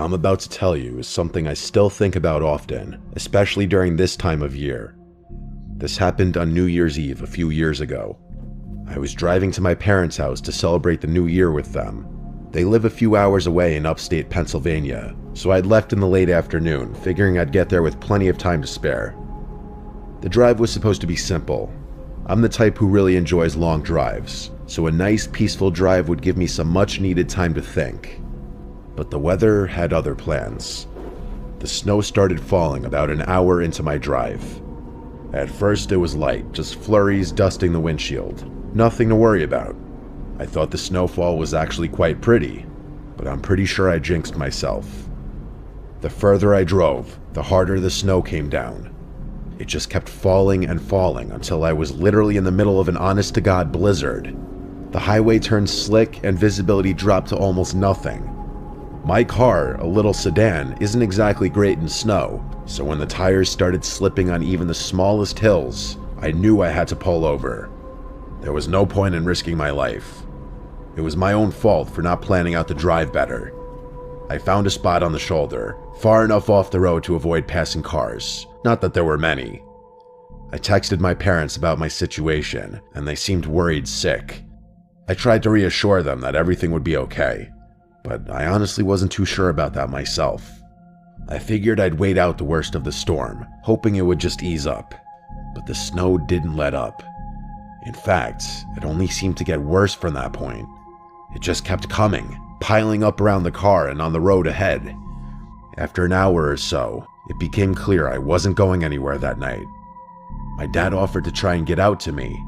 I'm about to tell you is something I still think about often, especially during this time of year. This happened on New Year's Eve a few years ago. I was driving to my parents' house to celebrate the new year with them. They live a few hours away in upstate Pennsylvania, so I'd left in the late afternoon, figuring I'd get there with plenty of time to spare. The drive was supposed to be simple. I'm the type who really enjoys long drives, so a nice peaceful drive would give me some much needed time to think. But the weather had other plans. The snow started falling about an hour into my drive. At first it was light, just flurries dusting the windshield. Nothing to worry about. I thought the snowfall was actually quite pretty, but I'm pretty sure I jinxed myself. The further I drove, the harder the snow came down. It just kept falling and falling until I was literally in the middle of an honest-to-God blizzard. The highway turned slick and visibility dropped to almost nothing. My car, a little sedan, isn't exactly great in snow, so when the tires started slipping on even the smallest hills, I knew I had to pull over. There was no point in risking my life. It was my own fault for not planning out the drive better. I found a spot on the shoulder, far enough off the road to avoid passing cars, not that there were many. I texted my parents about my situation, and they seemed worried sick. I tried to reassure them that everything would be okay, but I honestly wasn't too sure about that myself. I figured I'd wait out the worst of the storm, hoping it would just ease up, but the snow didn't let up. In fact, it only seemed to get worse from that point. It just kept coming, piling up around the car and on the road ahead. After an hour or so, it became clear I wasn't going anywhere that night. My dad offered to try and get out to me,